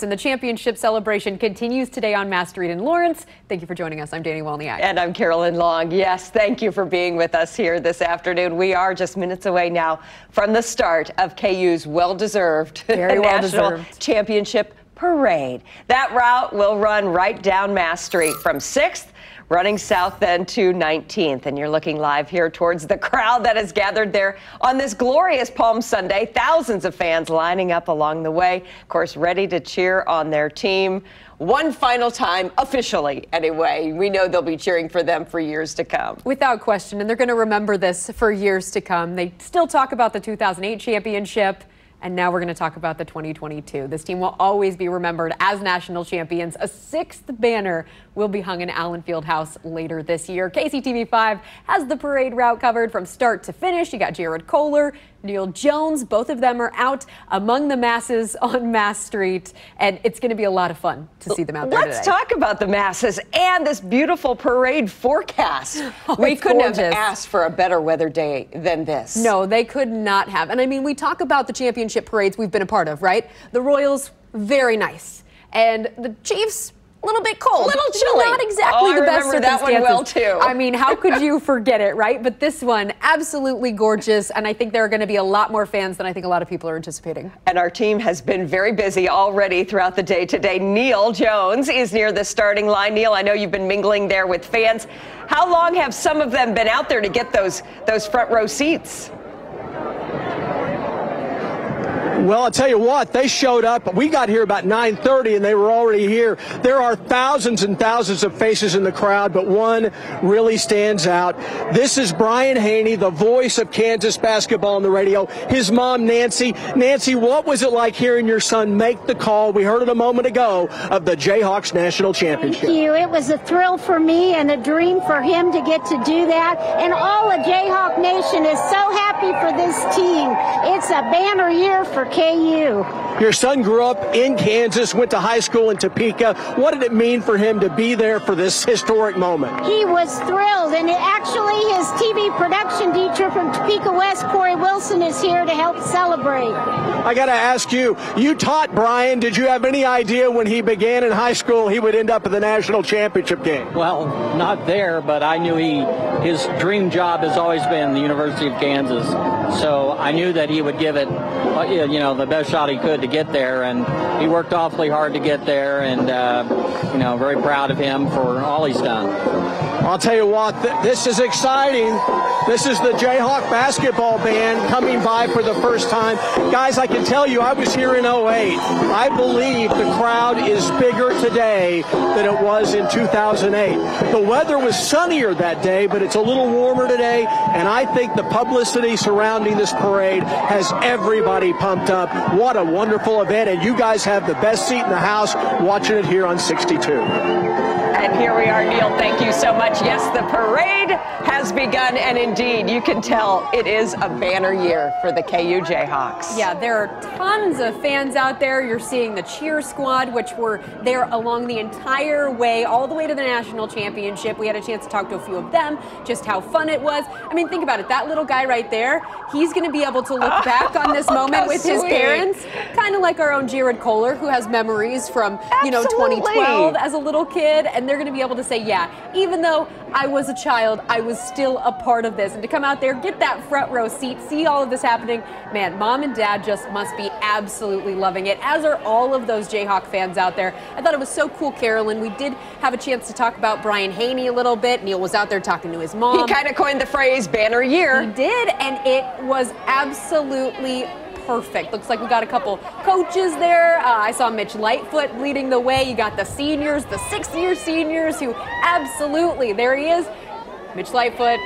And the championship celebration continues today on Mass Street in Lawrence. Thank you for joining us. I'm Danny Welniak. And I'm Carolyn Long. Yes, thank you for being with us here this afternoon. We are just minutes away now from the start of KU's well-deserved National Championship Parade. That route will run right down Mass Street from 6th, running south then to 19th. And you're looking live here towards the crowd that has gathered there on this glorious Palm Sunday. Thousands of fans lining up along the way, of course, ready to cheer on their team one final time, officially anyway. We know they'll be cheering for them for years to come. Without question, and they're going to remember this for years to come. They still talk about the 2008 championship. And now we're going to talk about the 2022. This team will always be remembered as national champions. A 6th banner will be hung in Allen Fieldhouse later this year. KCTV5 has the parade route covered from start to finish. You got Jared Kohler, Neil Jones. Both of them are out among the masses on Mass Street. And it's going to be a lot of fun to see them out there today. Let's talk about the masses and this beautiful parade forecast. We couldn't have asked for a better weather day than this. No, they could not have. And I mean, we talk about the championship parades we've been a part of, right? The Royals, very nice. And the Chiefs, a little bit cold. A little chilly. Not exactly the best circumstances. That one well, too. I mean, how could you forget it, right? But this one, absolutely gorgeous. And I think there are going to be a lot more fans than I think a lot of people are anticipating. And our team has been very busy already throughout the day today. Neil Jones is near the starting line. Neil, I know you've been mingling there with fans. How long have some of them been out there to get those front row seats? Well, I'll tell you what, they showed up. We got here about 9:30 and they were already here. There are thousands and thousands of faces in the crowd, but one really stands out. This is Brian Haney, the voice of Kansas basketball on the radio. His mom, Nancy. Nancy, what was it like hearing your son make the call? We heard it a moment ago of the Jayhawks national championship. Thank you. It was a thrill for me and a dream for him to get to do that. And all of Jayhawk Nation is so happy for this team. It's a banner year for KU. Your son grew up in Kansas, went to high school in Topeka. What did it mean for him to be there for this historic moment? He was thrilled, and actually his TV production teacher from Topeka West, Corey Wilson, is here to help celebrate. I got to ask you, you taught Brian. Did you have any idea when he began in high school he would end up at the national championship game? Well, not there, but I knew his dream job has always been the University of Kansas. So I knew that he would give it, the best shot he could to get there, and he worked awfully hard to get there, and very proud of him for all he's done. I'll tell you what, this is exciting. This is the Jayhawk basketball band coming by for the first time. Guys, I can tell you, I was here in 08. I believe the crowd is bigger today than it was in 2008. The weather was sunnier that day, but it's a little warmer today, and I think the publicity surrounding this parade has everybody pumped up. What a wonderful event, and you guys have the best seat in the house watching it here on 62. And here we are, Neil. Thank you so much. Yes, the parade has begun, and indeed, you can tell it is a banner year for the KU Jayhawks. Yeah, there are tons of fans out there. You're seeing the cheer squad, which were there along the entire way, all the way to the national championship. We had a chance to talk to a few of them, just how fun it was. I mean, think about it. That little guy right there, he's going to be able to look back on this moment with his parents, kind of like our own Jared Kohler, who has memories from, 2012 as a little kid. And they're going to be able to say, yeah, even though I was a child, I was still a part of this. And to come out there, get that front row seat, see all of this happening, man, mom and dad just must be absolutely loving it, as are all of those Jayhawk fans out there. I thought it was so cool, Carolyn. We did have a chance to talk about Brian Haney a little bit. Neil was out there talking to his mom. He kind of coined the phrase banner year. He did, and it was absolutely perfect. Looks like we got a couple coaches there. I saw Mitch Lightfoot leading the way. You got the seniors, the 6th-year seniors who absolutely, there he is, Mitch Lightfoot,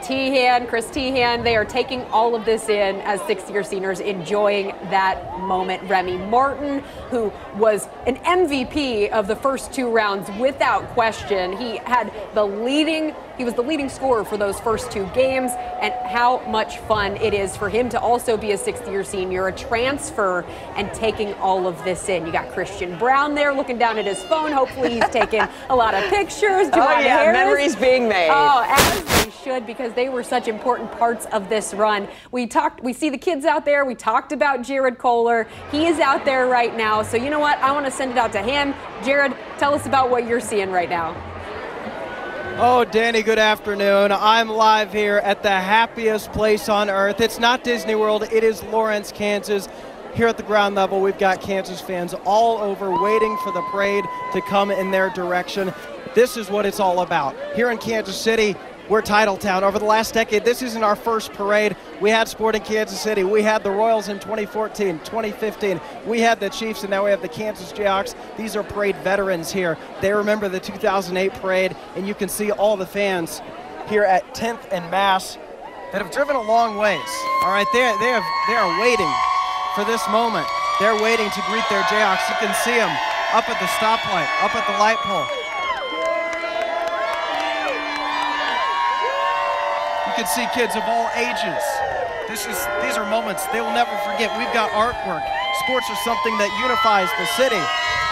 Chris Tehan, they are taking all of this in as 6th-year seniors, enjoying that moment. Remy Martin, who was an MVP of the first 2 rounds without question. He had the leading He was the leading scorer for those first 2 games, and how much fun it is for him to also be a 6th-year senior, a transfer, and taking all of this in. You got Christian Brown there looking down at his phone. Hopefully he's taking a lot of pictures. Memories being made. Oh, as they should, because they were such important parts of this run. We see the kids out there. We talked about Jared Kohler. He is out there right now. So you know what? I want to send it out to him. Jared, tell us about what you're seeing right now. Oh, Danny, good afternoon. I'm live here at the happiest place on earth. It's not Disney World. It is Lawrence, Kansas. Here at the ground level, we've got Kansas fans all over waiting for the parade to come in their direction. This is what it's all about. Here in Kansas City, we're Title Town. Over the last decade, this isn't our first parade. We had Sporting Kansas City. We had the Royals in 2014, 2015. We had the Chiefs, and now we have the Kansas Jayhawks. These are parade veterans here. They remember the 2008 parade, and you can see all the fans here at 10th and Mass that have driven a long ways. All right, they are waiting for this moment. They're waiting to greet their Jayhawks. You can see them up at the stoplight, up at the light pole. You can see kids of all ages. These are moments they will never forget. We've got artwork. Sports are something that unifies the city.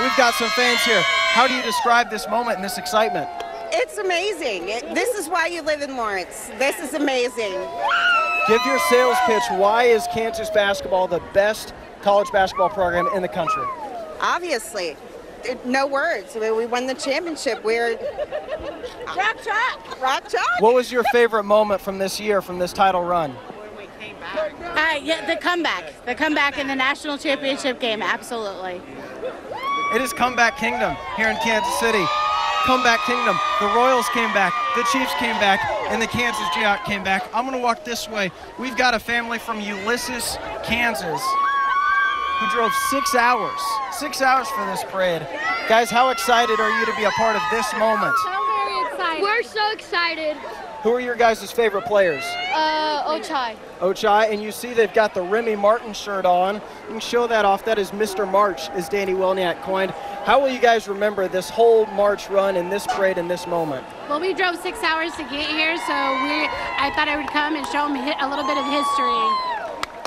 We've got some fans here. How do you describe this moment and this excitement? It's amazing. This is why you live in Lawrence. This is amazing. Give your sales pitch. Why is Kansas basketball the best college basketball program in the country? Obviously. No words. We won the championship. We're rock chalk. Rock chalk. What was your favorite moment from this year, from this title run? When we came back. Yeah, the comeback in the national championship game. Absolutely. It is comeback kingdom here in Kansas City. Comeback kingdom. The Royals came back, the Chiefs came back, and the Kansas Jayhawks came back. I'm going to walk this way. We've got a family from Ulysses, Kansas, who drove 6 hours. 6 hours for this parade. Guys, how excited are you to be a part of this moment? So very excited. We're so excited. Who are your guys' favorite players? Ochai. Ochai, and you see they've got the Remy Martin shirt on. You can show that off. That is Mr. March, as Danny Welniak coined. How will you guys remember this whole March run and this parade and this moment? Well, we drove 6 hours to get here, so I thought I would come and show them a little bit of history.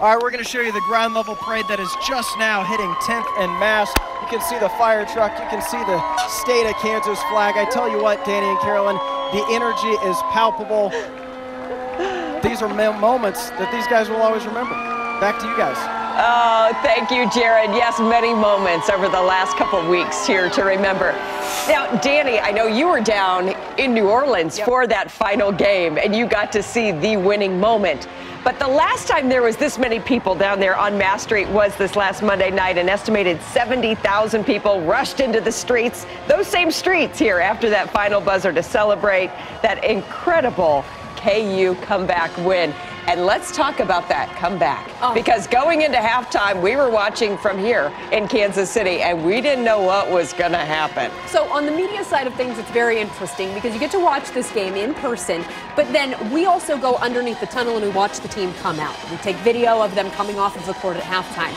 All right, we're going to show you the ground level parade that is just now hitting 10th and Mass. You can see the fire truck. You can see the state of Kansas flag. I tell you what, Danny and Carolyn, the energy is palpable. These are moments that these guys will always remember. Back to you guys. Oh, thank you, Jared. Yes, many moments over the last couple of weeks here to remember. Now, Danny, I know you were down in New Orleans for that final game, and you got to see the winning moment. But the last time there was this many people down there on Mass Street was this last Monday night. An estimated 70,000 people rushed into the streets, those same streets here after that final buzzer to celebrate that incredible KU comeback win. And let's talk about that comeback. Because going into halftime, we were watching from here in Kansas City, and we didn't know what was going to happen. So on the media side of things, it's very interesting because you get to watch this game in person, but then we also go underneath the tunnel and we watch the team come out. We take video of them coming off of the court at halftime.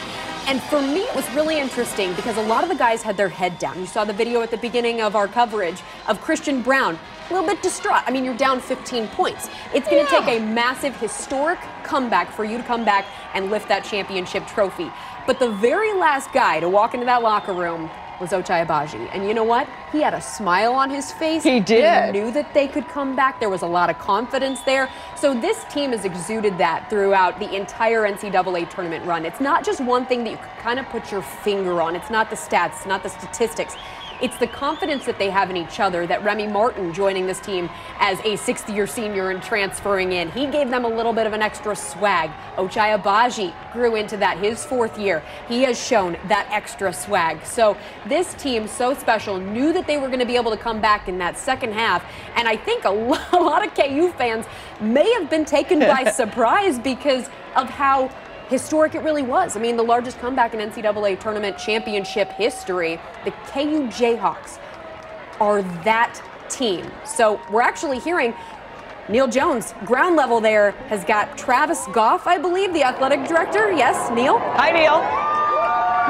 And for me, it was really interesting because a lot of the guys had their head down. You saw the video at the beginning of our coverage of Christian Brown, a little bit distraught. I mean, you're down 15 points. It's going to take a massive, historic comeback for you to come back and lift that championship trophy. But the very last guy to walk into that locker room was Ochai Agbaji. And you know what? He had a smile on his face. He did. He knew that they could come back. There was a lot of confidence there. So this team has exuded that throughout the entire NCAA tournament run. It's not just one thing that you can kind of put your finger on. It's not the stats, it's not the statistics. It's the confidence that they have in each other, that Remy Martin joining this team as a 6th-year senior and transferring in. He gave them a little bit of an extra swag. Ochai Agbaji grew into that his 4th year. He has shown that extra swag. So this team, so special, knew that they were going to be able to come back in that second half. And I think a lot of KU fans may have been taken by surprise because of how historic it really was. I mean, the largest comeback in NCAA tournament championship history. The KU Jayhawks are that team. So we're actually hearing Neil Jones, ground level there, has got Travis Goff, I believe, the athletic director. Yes, Neil? Hi, Neil.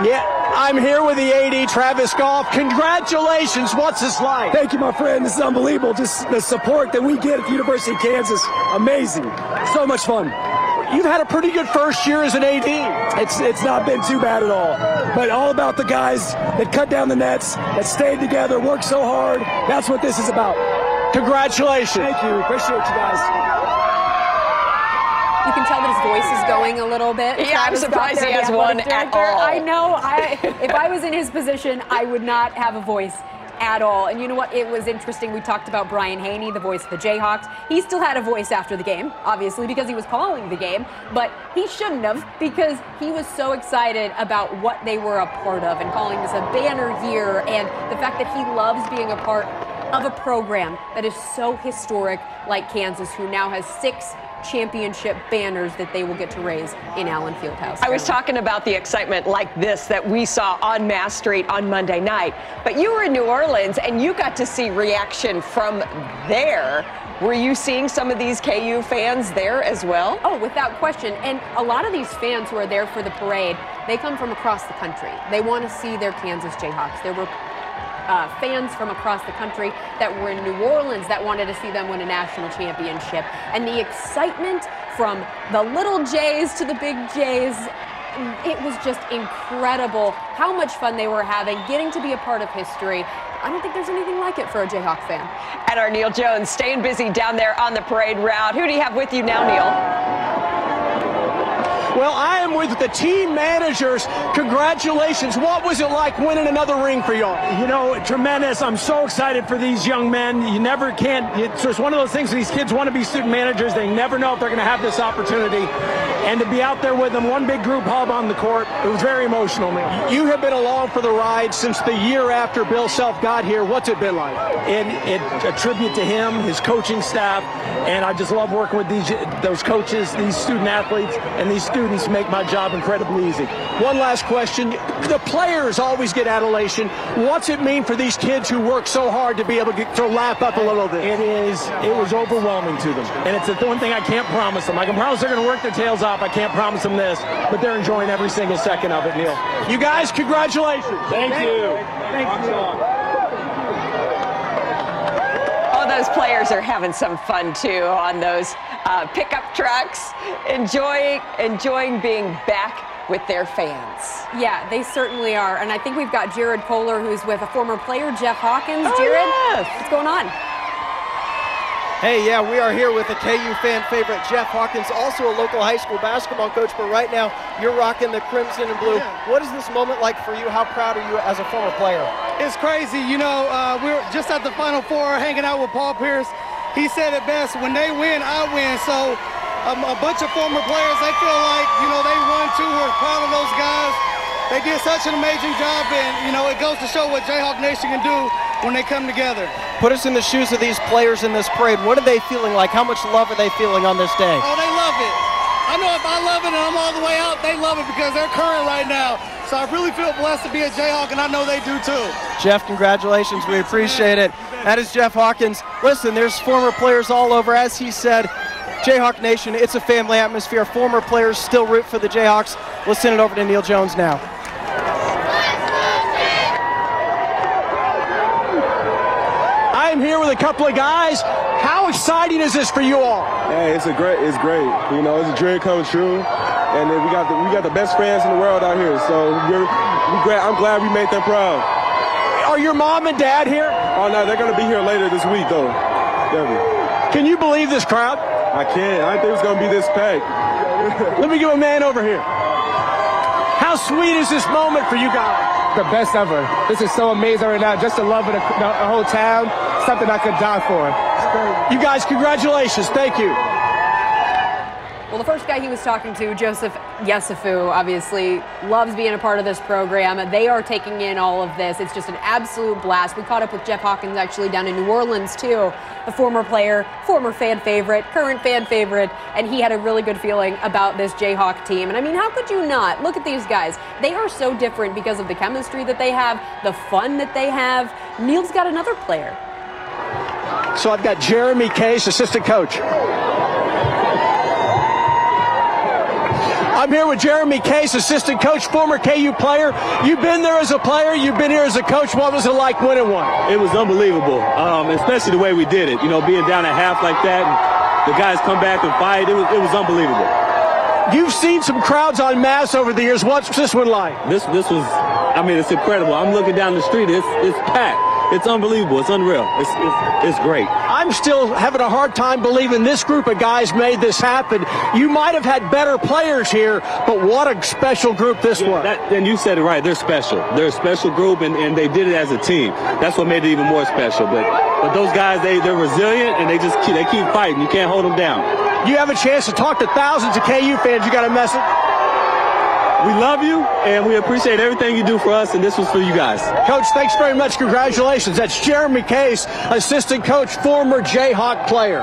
Yeah, I'm here with the AD, Travis Goff. Congratulations. What's this like? Thank you, my friend. This is unbelievable. Just the support that we get at the University of Kansas. Amazing. So much fun. You've had a pretty good first year as an AD. It's not been too bad at all. But all about the guys that cut down the nets, that stayed together, worked so hard. That's what this is about. Congratulations. Thank you. Appreciate you guys. You can tell that his voice is going a little bit. Yeah, I'm surprised he has one at all. I know. If I was in his position, I would not have a voice at all. And you know what? It was interesting. We talked about Brian Haney, the voice of the Jayhawks. He still had a voice after the game, obviously, because he was calling the game. But he shouldn't have, because he was so excited about what they were a part of and calling this a banner year, and the fact that he loves being a part of a program that is so historic like Kansas, who now has 6 championship banners that they will get to raise in Allen Fieldhouse. I was talking about the excitement like this that we saw on Mass Street on Monday night, but you were in New Orleans and you got to see reaction from there. Were you seeing some of these KU fans there as well? Oh, without question. And a lot of these fans who are there for the parade, they come from across the country. They want to see their Kansas Jayhawks. There were fans from across the country that were in New Orleans that wanted to see them win a national championship. And the excitement from the little Jays to the big Jays, it was just incredible how much fun they were having, getting to be a part of history. I don't think there's anything like it for a Jayhawk fan. And our Neil Jones staying busy down there on the parade route. Who do you have with you now, Neil? Well, I am with the team managers. Congratulations. What was it like winning another ring for y'all? You know, tremendous. I'm so excited for these young men. You never can. It's one of those things, these kids want to be student managers. They never know if they're going to have this opportunity. And to be out there with them, one big group hug on the court, it was very emotional, man. You have been along for the ride since the year after Bill Self got here. What's it been like? It a tribute to him, his coaching staff, and I just love working with those coaches, these student athletes, and these students make my job incredibly easy. One last question. The players always get adulation. What's it mean for these kids who work so hard to be able to lap up a little bit? It was overwhelming to them. And it's the one thing I can't promise them. I can promise they're going to work their tails off. I can't promise them this, but they're enjoying every single second of it, Neil. You guys, congratulations. Thank you. Thank you. Oh, those players are having some fun too on those pickup trucks, enjoying being back with their fans. Yeah, they certainly are. And I think we've got Jared Kohler, who's with a former player, Jeff Hawkins. Oh, Jared, yes. what's going on? Hey, yeah, we are here with a KU fan favorite, Jeff Hawkins, also a local high school basketball coach, but right now you're rocking the crimson and blue. Yeah. What is this moment like for you? How proud are you as a former player? It's crazy. You know, we were just at the Final Four hanging out with Paul Pierce. He said it best, when they win, I win. So a bunch of former players, they feel like, you know, they won too. We're proud of those guys. They did such an amazing job, and, you know, it goes to show what Jayhawk Nation can do when they come together. Put us in the shoes of these players in this parade. What are they feeling like? How much love are they feeling on this day? Oh, they love it. I know if I love it and I'm all the way out, they love it because they're current right now. So I really feel blessed to be a Jayhawk, and I know they do too. Jeff, congratulations. We appreciate it. That is Jeff Hawkins. Listen, there's former players all over. As he said, Jayhawk Nation, it's a family atmosphere. Former players still root for the Jayhawks. We'll send it over to Neil Jones now. I'm here with a couple of guys. How exciting is this for you all? Hey, it's great. You know, it's a dream come true, and then we got the best fans in the world out here. So I'm glad we made them proud. Are your mom and dad here? Oh no, they're gonna be here later this week though. Definitely. Can you believe this crowd? I can't. I didn't think it was gonna be this packed. Let me give a man over here. How sweet is this moment for you guys? The best ever. This is so amazing right now. Just the love of the whole town. Something I could die for. You guys, congratulations. Thank you. Well, the first guy he was talking to, Joseph Yesufu, obviously loves being a part of this program. They are taking in all of this. It's just an absolute blast. We caught up with Jeff Hawkins actually down in New Orleans too, the former player, former fan favorite, current fan favorite, and he had a really good feeling about this Jayhawk team. And I mean, how could you not? Look at these guys. They are so different because of the chemistry that they have, the fun that they have. Neil's got another player. So I've got Jeremy Case, assistant coach. I'm here with Jeremy Case, assistant coach, former KU player. You've been there as a player. You've been here as a coach. What was it like winning one? It was unbelievable, especially the way we did it. You know, being down at half like that, and the guys come back and fight. It was unbelievable. You've seen some crowds en masse over the years. What's this one like? This was, I mean, it's incredible. I'm looking down the street. It's packed. It's unbelievable. It's unreal. It's great. I'm still having a hard time believing this group of guys made this happen. You might have had better players here, but what a special group this was. And you said it right. They're special. They're a special group, and they did it as a team. That's what made it even more special. But those guys, they're resilient, and they keep fighting. You can't hold them down. You have a chance to talk to thousands of KU fans. You got a message? We love you, and we appreciate everything you do for us, and this was for you guys. Coach, thanks very much. Congratulations. That's Jeremy Case, assistant coach, former Jayhawk player.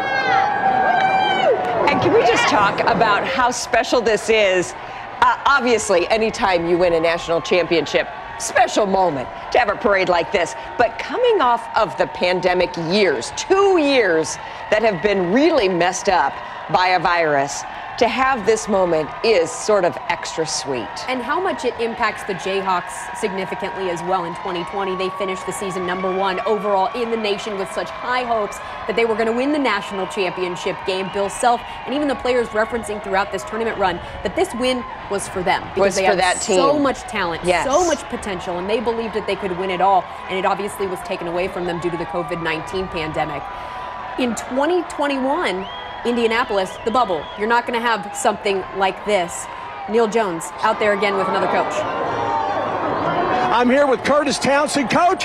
And can we just talk about how special this is? Obviously, anytime you win a national championship, special moment to have a parade like this. But coming off of the pandemic years, 2 years that have been really messed up by a virus, to have this moment is sort of extra sweet. And how much it impacts the Jayhawks significantly as well in 2020. They finished the season #1 overall in the nation with such high hopes that they were going to win the national championship game. Bill Self and even the players referencing throughout this tournament run that this win was for them. Because they had so much talent, so much potential, and they believed that they could win it all. And it obviously was taken away from them due to the COVID-19 pandemic. In 2021, Indianapolis, the bubble. You're not going to have something like this. Neil Jones out there again with another coach. I'm here with Curtis Townsend. Coach,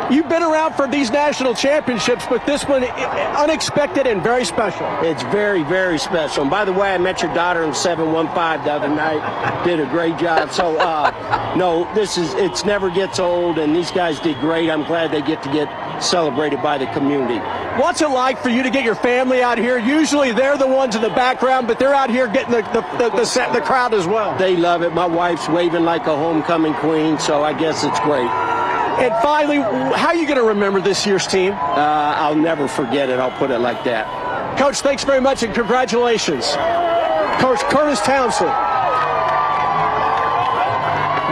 you've been around for these national championships, but this one unexpected and very special. It's very, very special. And by the way, I met your daughter in 715 the other night. Did a great job. So, no, it's never gets old, and these guys did great. I'm glad they get celebrated by the community. What's it like for you to get your family out here? Usually they're the ones in the background, but they're out here getting the crowd as well. They love it. My wife's waving like a homecoming queen, so I guess it's great. And finally, how are you going to remember this year's team? I'll never forget it. I'll put it like that. Coach, thanks very much and congratulations. Coach Curtis Townsend.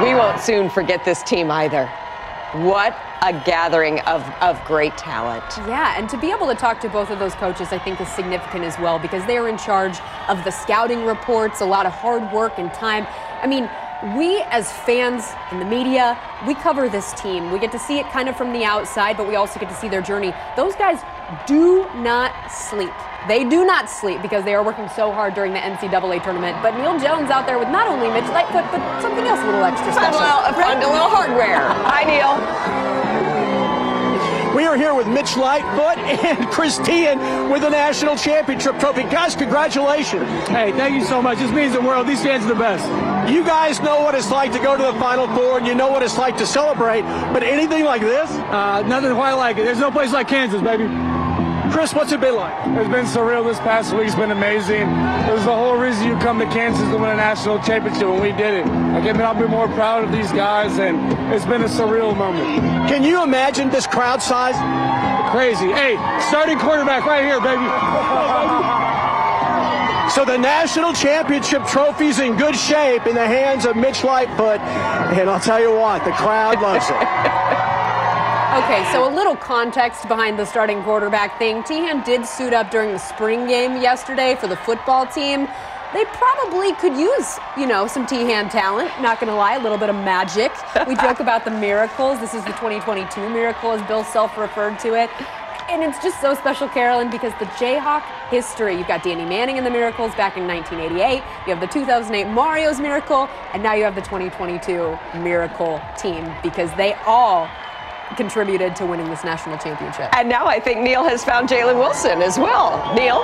We won't soon forget this team either. What a gathering of great talent. Yeah, and to be able to talk to both of those coaches, I think is significant as well, because they are in charge of the scouting reports, a lot of hard work and time. I mean, we as fans in the media, we cover this team. We get to see it kind of from the outside, but we also get to see their journey. Those guys do not sleep. They do not sleep because they are working so hard during the NCAA tournament. But Neil Jones out there with not only Mitch Lightfoot, but something else a little extra special. A little hardware. Hi, Neil. We are here with Mitch Lightfoot and Chris Desean with the national championship trophy. Guys, congratulations. Hey, thank you so much. This means the world. These fans are the best. You guys know what it's like to go to the Final Four, and you know what it's like to celebrate, but anything like this? Nothing quite like it. There's no place like Kansas, baby. Chris, what's it been like? It's been surreal this past week. It's been amazing. It was the whole reason you come to Kansas to win a national championship, and we did it. I cannot be more proud of these guys, and it's been a surreal moment. Can you imagine this crowd size? Crazy. Hey, starting quarterback right here, baby. So the national championship trophy's in good shape in the hands of Mitch Lightfoot, and I'll tell you what, the crowd loves it. Okay, so a little context behind the starting quarterback thing. Desean did suit up during the spring game yesterday for the football team. They probably could use, some Desean talent. Not going to lie, a little bit of magic. We joke about the miracles. This is the 2022 miracle, as Bill Self referred to it. And it's just so special, Carolyn, because the Jayhawk history, you've got Danny Manning in the Miracles back in 1988, you have the 2008 Mario's Miracle, and now you have the 2022 Miracle team, because they all contributed to winning this national championship. And now I think Neil has found Jalen Wilson as well. Neil?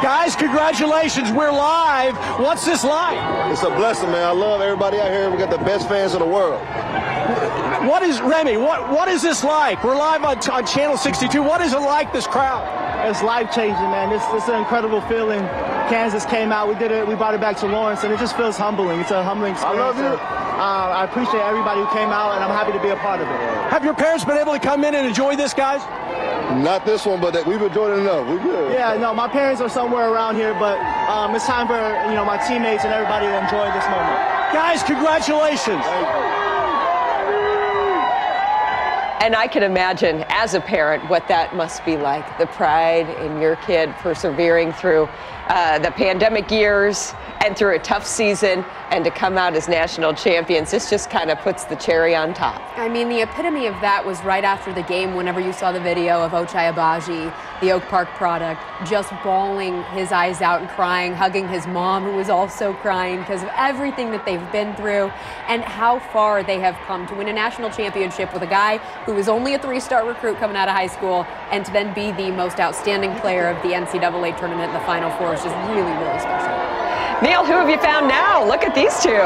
Guys, congratulations. We're live. What's this like? It's a blessing, man. I love everybody out here. We got the best fans in the world. What is, Remy, what is this like? We're live on Channel 62. What is it like, this crowd? It's life-changing, man. It's an incredible feeling. Kansas came out. We did it. We brought it back to Lawrence, and it just feels humbling. It's a humbling experience. I love you. I appreciate everybody who came out, and I'm happy to be a part of it. Have your parents been able to come in and enjoy this, guys? Not this one, but we've enjoyed it enough. We're good. Yeah, no, my parents are somewhere around here, but it's time for my teammates and everybody to enjoy this moment. Guys, congratulations. And I can imagine, as a parent, what that must be like. The pride in your kid persevering through the pandemic years and through a tough season, and to come out as national champions. This just kind of puts the cherry on top. I mean, the epitome of that was right after the game, whenever you saw the video of Ochai Agbaji, the Oak Park product, just bawling his eyes out and crying, hugging his mom, who was also crying because of everything that they've been through and how far they have come to win a national championship with a guy who was only a 3-star recruit coming out of high school, and to then be the most outstanding player of the NCAA tournament in the Final Four is just really, really special. Neil, who have you found now? Look at these two.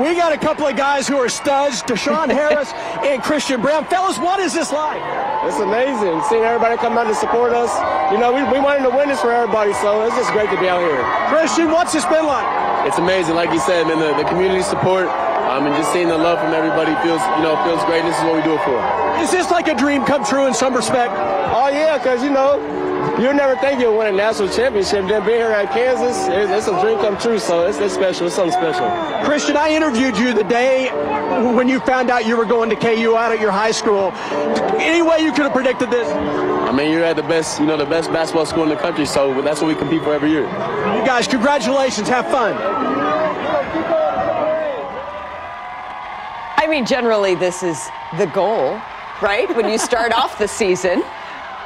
We got a couple of guys who are studs, Desean Harris and Christian Brown. Fellas, what is this like? It's amazing seeing everybody come out to support us. You know, we wanted to win this for everybody, so it's just great to be out here. Christian, what's this been like? It's amazing, like you said, man, the community support, and just seeing the love from everybody feels great. This is what we do it for. Is this like a dream come true in some respect? Oh, yeah, because, you'll never think you'll win a national championship. Then being here at Kansas, it's a dream come true, so it's special. It's something special. Christian, I interviewed you the day when you found out you were going to KU out at your high school. Any way you could have predicted this? I mean, you're at the best basketball school in the country, so that's what we compete for every year. You guys, congratulations. Have fun. I mean, generally, this is the goal, right? When you start off the season.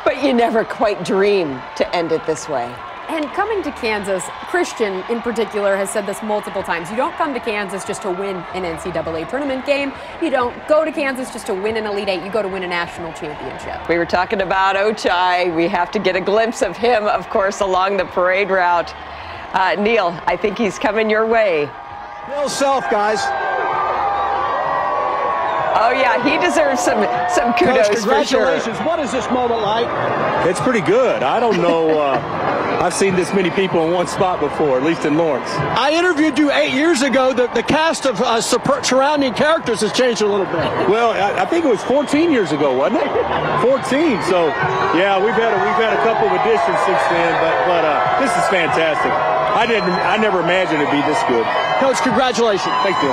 But you never quite dream to end it this way. And coming to Kansas, Christian in particular has said this multiple times. You don't come to Kansas just to win an NCAA tournament game. You don't go to Kansas just to win an Elite Eight. You go to win a national championship. We were talking about Ochai. We have to get a glimpse of him, of course, along the parade route. Neil, I think he's coming your way. Bill Self, guys. Oh, yeah, he deserves some kudos. Coach, congratulations. For sure. What is this moment like? It's pretty good. I don't know. I've seen this many people in one spot before, at least in Lawrence. I interviewed you 8 years ago. The cast of surrounding characters has changed a little bit. Well, I think it was 14 years ago, wasn't it? 14. So, yeah, we've had a couple of additions since then, but this is fantastic. I never imagined it'd be this good. Coach, congratulations. Thank you.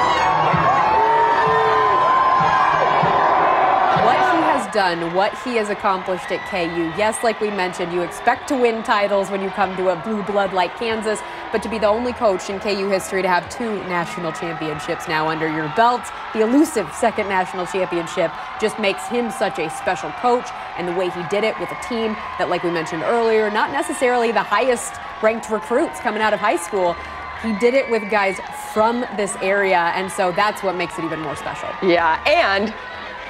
Done what he has accomplished at KU. Yes, like we mentioned, you expect to win titles when you come to a blue blood like Kansas, but to be the only coach in KU history to have 2 national championships now under your belt, the elusive second national championship, just makes him such a special coach. And the way he did it with a team that, like we mentioned earlier, not necessarily the highest ranked recruits coming out of high school. He did it with guys from this area, and so that's what makes it even more special. Yeah, and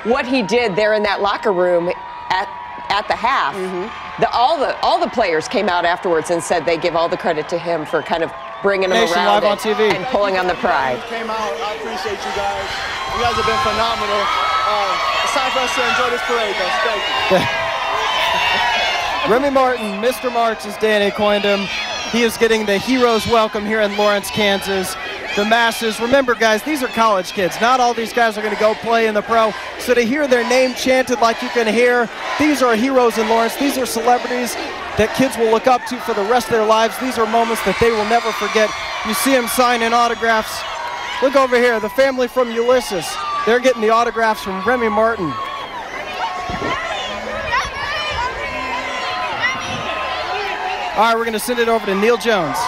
what he did there in that locker room at the half, all the players came out afterwards and said they give all the credit to him for kind of bringing them around live on TV. And pulling on the pride. Came out. I appreciate you guys. You guys have been phenomenal. It's time for us to enjoy this parade, guys. Thank you. Remy Martin, Mr. Marks, as Danny coined him. He is getting the hero's welcome here in Lawrence, Kansas. The masses, remember guys, these are college kids. Not all these guys are going to go play in the pro. So to hear their name chanted like you can hear, these are heroes in Lawrence. These are celebrities that kids will look up to for the rest of their lives. These are moments that they will never forget. You see them signing autographs. Look over here, the family from Ulysses. They're getting the autographs from Remy Martin. All right, we're going to send it over to Neil Jones.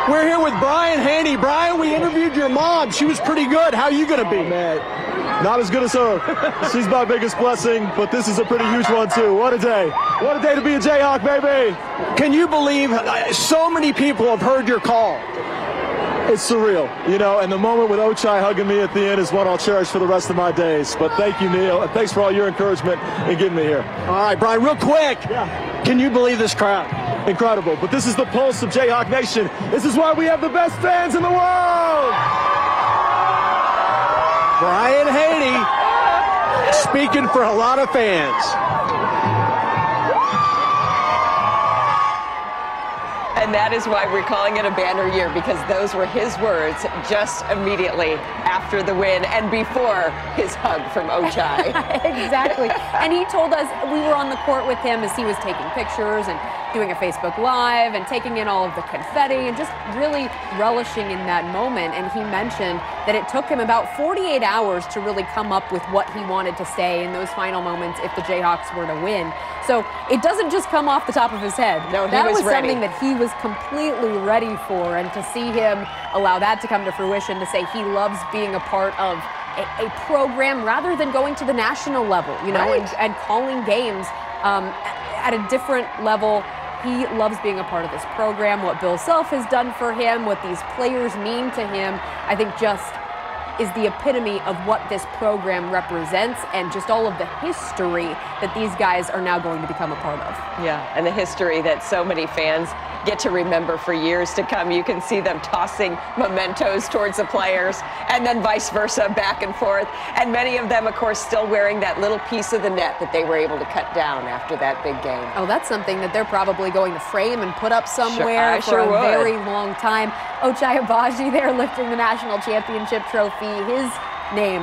We're here with Brian Haney. Brian, we interviewed your mom. She was pretty good. How are you going to be? Man, not as good as her. She's my biggest blessing, but this is a pretty huge one, too. What a day. What a day to be a Jayhawk, baby. Can you believe so many people have heard your call? It's surreal, and the moment with Ochai hugging me at the end is one I'll cherish for the rest of my days. But thank you, Neil, and thanks for all your encouragement in getting me here. All right, Brian, real quick. Yeah. Can you believe this crowd? Incredible, but this is the pulse of Jayhawk Nation. This is why we have the best fans in the world. Brian Haney speaking for a lot of fans. And that is why we're calling it a banner year, because those were his words just immediately after the win and before his hug from Ochai. Exactly. And he told us, we were on the court with him as he was taking pictures and doing a Facebook Live and taking in all of the confetti and just really relishing in that moment. And he mentioned that it took him about 48 hours to really come up with what he wanted to say in those final moments if the Jayhawks were to win. So it doesn't just come off the top of his head. No, he that was ready. something that he was completely ready for. And to see him allow that to come to fruition, to say he loves being a part of a program rather than going to the national level, you know, right. and calling games at a different level. He loves being a part of this program, what Bill Self has done for him, what these players mean to him, I think just is the epitome of what this program represents and just all of the history that these guys are now going to become a part of. Yeah, and the history that so many fans get to remember for years to come. You can see them tossing mementos towards the players and then vice versa, back and forth. And many of them, of course, still wearing that little piece of the net that they were able to cut down after that big game. Oh, that's something that they're probably going to frame and put up somewhere for a very long time. Ochai Agbaji there lifting the national championship trophy. His name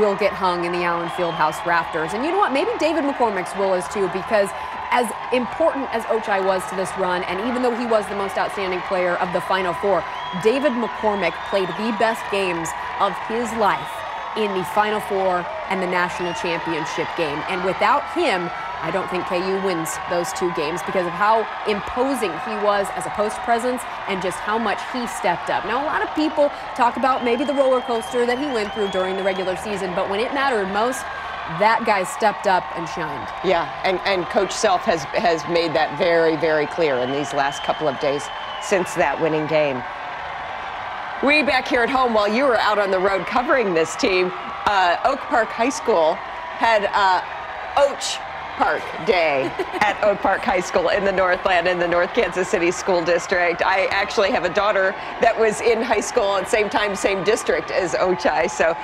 will get hung in the Allen Fieldhouse rafters. And you know what? Maybe David McCormick's will is too, because as important as Ochai was to this run, and even though he was the most outstanding player of the Final Four, David McCormick played the best games of his life in the Final Four and the national championship game. And without him, I don't think KU wins those two games because of how imposing he was as a post presence and just how much he stepped up. Now, a lot of people talk about maybe the roller coaster that he went through during the regular season, but when it mattered most, that guy stepped up and shined. Yeah, and Coach Self has made that very, very clear in these last couple of days since that winning game. We back here at home, while you were out on the road covering this team, Oak Park High School had Och Park Day at Oak Park High School in the Northland in the North Kansas City School District. I actually have a daughter that was in high school at the same time, same district as Ochai, so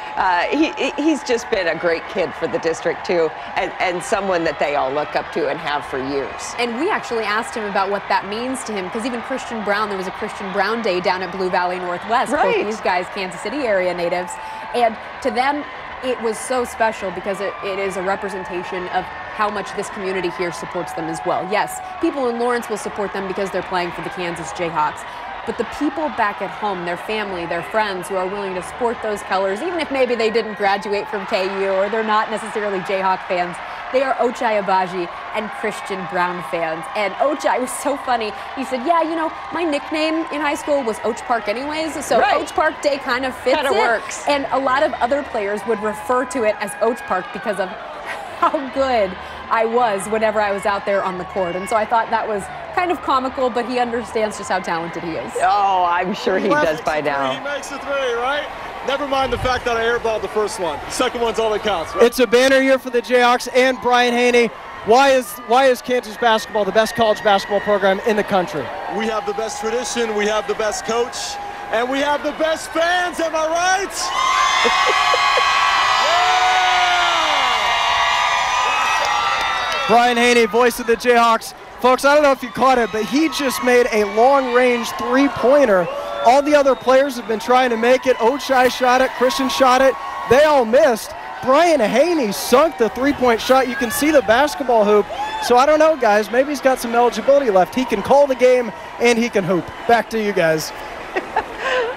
he's just been a great kid for the district too, and someone that they all look up to and have for years. And we actually asked him about what that means to him, because even Christian Brown, there was a Christian Brown Day down at Blue Valley Northwest. Right. Both these guys, Kansas City area natives, and to them, it was so special because it is a representation of how much this community here supports them as well. Yes, people in Lawrence will support them because they're playing for the Kansas Jayhawks, but the people back at home, their family, their friends who are willing to sport those colors, even if maybe they didn't graduate from KU or they're not necessarily Jayhawk fans, they are Ochai Agbaji and Christian Brown fans. And Ochai was so funny. He said, yeah, you know, my nickname in high school was Och Park anyways, so right. Och Park Day kind of fits Kind of works. And a lot of other players would refer to it as Och Park because of how good I was whenever I was out there on the court. And so I thought that was kind of comical, but he understands just how talented he is. Oh, I'm sure he does by now. He makes the three, right? Never mind the fact that I airballed the first one. The second one's all that counts, right? It's a banner year for the Jayhawks and Brian Haney. Why is Kansas basketball the best college basketball program in the country? We have the best tradition, we have the best coach, and we have the best fans, am I right? Brian Haney, voice of the Jayhawks. Folks, I don't know if you caught it, but he just made a long-range three-pointer. All the other players have been trying to make it. Ochai shot it, Christian shot it. They all missed. Brian Haney sunk the three-point shot. You can see the basketball hoop. So I don't know, guys. Maybe he's got some eligibility left. He can call the game and he can hoop. Back to you guys.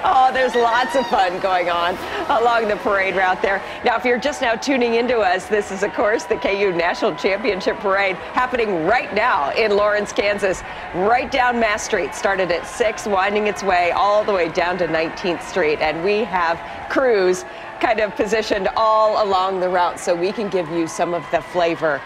Oh, there's lots of fun going on along the parade route there. Now, if you're just now tuning into us, this is, of course, the KU National Championship Parade happening right now in Lawrence, Kansas, right down Mass Street. Started at 6, winding its way all the way down to 19th Street. And we have crews kind of positioned all along the route so we can give you some of the flavor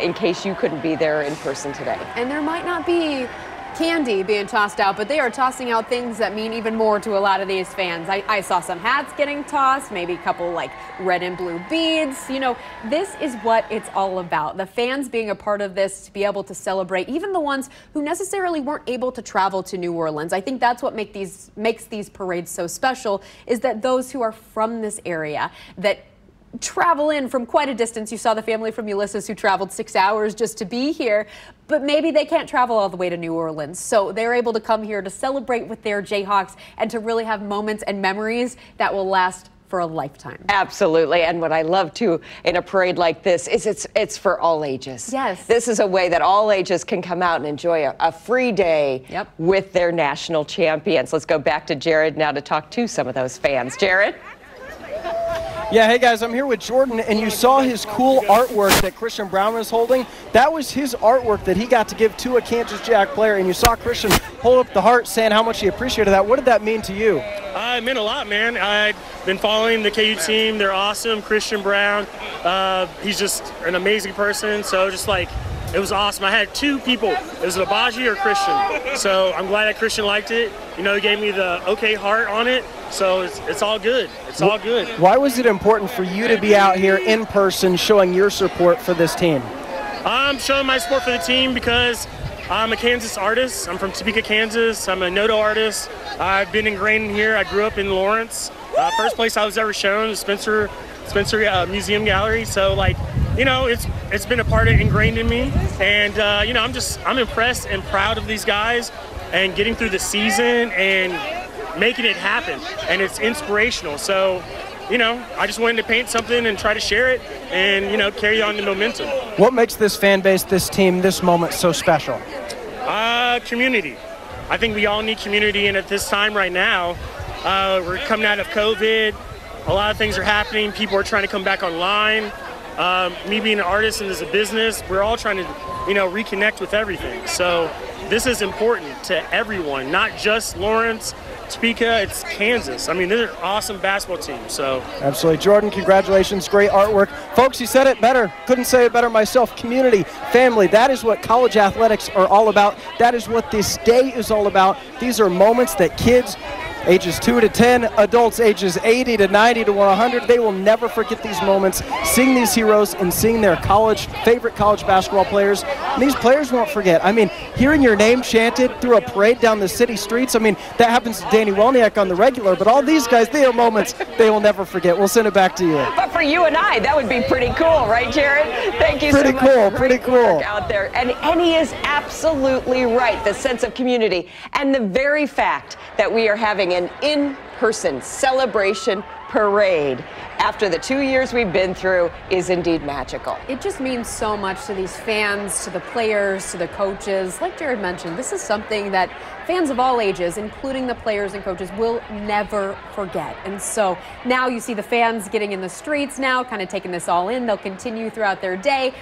in case you couldn't be there in person today. And there might not be candy being tossed out, but they are tossing out things that mean even more to a lot of these fans. I saw some hats getting tossed, maybe a couple like red and blue beads. You know, this is what it's all about. The fans being a part of this, to be able to celebrate, even the ones who necessarily weren't able to travel to New Orleans. I think that's what makes these parades so special, is that those who are from this area, that travel in from quite a distance. You saw the family from Ulysses who traveled 6 hours just to be here, but maybe they can't travel all the way to New Orleans. So they're able to come here to celebrate with their Jayhawks and to really have moments and memories that will last for a lifetime. Absolutely. And what I love too in a parade like this is it's for all ages. Yes. This is a way that all ages can come out and enjoy a free day with their national champions. Let's go back to Jared now to talk to some of those fans. Jared? Yeah, hey guys, I'm here with Jordan, and you saw his cool artwork that Christian Brown was holding. That was his artwork that he got to give to a Kansas Jayhawk player, and you saw Christian hold up the heart saying how much he appreciated that. What did that mean to you? It meant a lot, man. I've been following the KU team. They're awesome. Christian Brown, he's just an amazing person, so just like, it was awesome. I had two people. It was Abaji or Christian. So I'm glad that Christian liked it. You know, he gave me the okay heart on it. So it's all good. It's all good. Why was it important for you to be out here in person showing your support for this team? I'm showing my support for the team because I'm a Kansas artist. I'm from Topeka, Kansas. I'm a Noto artist. I've been ingrained in here. I grew up in Lawrence. First place I was ever shown was Spencer Museum Gallery. So like, you know, it's been a part of ingrained in me, and you know, I'm impressed and proud of these guys and getting through the season and making it happen, and it's inspirational. So, you know, I just wanted to paint something and try to share it and, you know, carry on the momentum. What makes this fan base, this team, this moment so special? Community. I think we all need community, and at this time right now, we're coming out of COVID. A lot of things are happening. People are trying to come back online. Me being an artist and as a business, we're all trying to, you know, reconnect with everything. So this is important to everyone, not just Lawrence, Topeka, it's Kansas. I mean, they're an awesome basketball team. So absolutely. Jordan, congratulations. Great artwork. Folks, you said it better. Couldn't say it better myself. Community, family, that is what college athletics are all about. That is what this day is all about. These are moments that kids ages 2 to 10, adults ages 80 to 90 to 100, they will never forget these moments, seeing these heroes and seeing their favorite college basketball players. And these players won't forget. I mean, hearing your name chanted through a parade down the city streets, I mean, that happens to Danny Welniak on the regular, but all these guys, they are moments they will never forget. We'll send it back to you. But for you and I, that would be pretty cool, right, Jared? Thank you so much. Pretty cool. Out there. And he is absolutely right, the sense of community and the very fact that we are having an in-person celebration parade after the 2 years we've been through is indeed magical. It just means so much to these fans, to the players, to the coaches. Like Jared mentioned, this is something that fans of all ages, including the players and coaches, will never forget. And so now you see the fans getting in the streets now, kind of taking this all in. They'll continue throughout their day.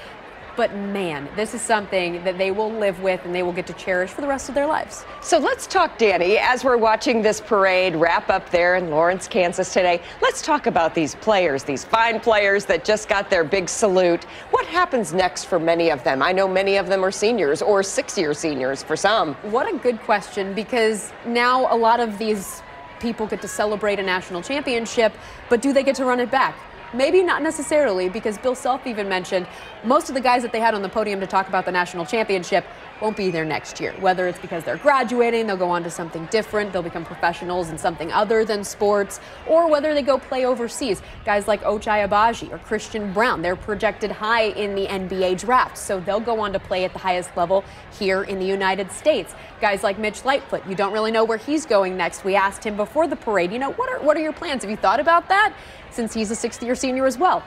But man, this is something that they will live with and they will get to cherish for the rest of their lives. So let's talk, Danny, as we're watching this parade wrap up there in Lawrence, Kansas today. Let's talk about these players, these fine players that just got their big salute. What happens next for many of them? I know many of them are seniors or six-year seniors for some. What a good question, because now a lot of these people get to celebrate a national championship, but do they get to run it back? Maybe not necessarily, because Bill Self even mentioned most of the guys that they had on the podium to talk about the national championship won't be there next year. Whether it's because they're graduating, they'll go on to something different, they'll become professionals in something other than sports, or whether they go play overseas. Guys like Ochai Agbaji or Christian Brown, they're projected high in the NBA draft, so they'll go on to play at the highest level here in the United States. Guys like Mitch Lightfoot, you don't really know where he's going next. We asked him before the parade, you know, what are your plans? Have you thought about that? Since he's a sixth-year senior as well.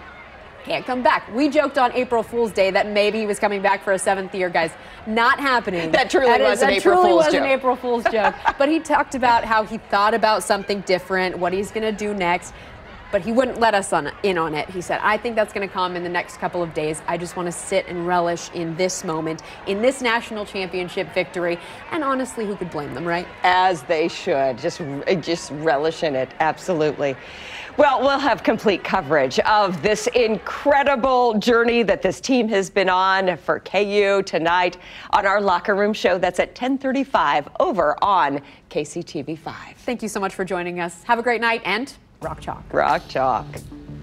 Can't come back. We joked on April Fool's Day that maybe he was coming back for a seventh year, guys. Not happening. That truly was an April Fool's joke. But he talked about how he thought about something different, what he's going to do next. But he wouldn't let us in on it. He said, I think that's going to come in the next couple of days. I just want to sit and relish in this moment, in this national championship victory. And honestly, who could blame them, right? As they should. Just relish in it. Absolutely. Well, we'll have complete coverage of this incredible journey that this team has been on for KU tonight on our Locker Room Show. That's at 10:35 over on KCTV5. Thank you so much for joining us. Have a great night and Rock Chalk. Rock Chalk.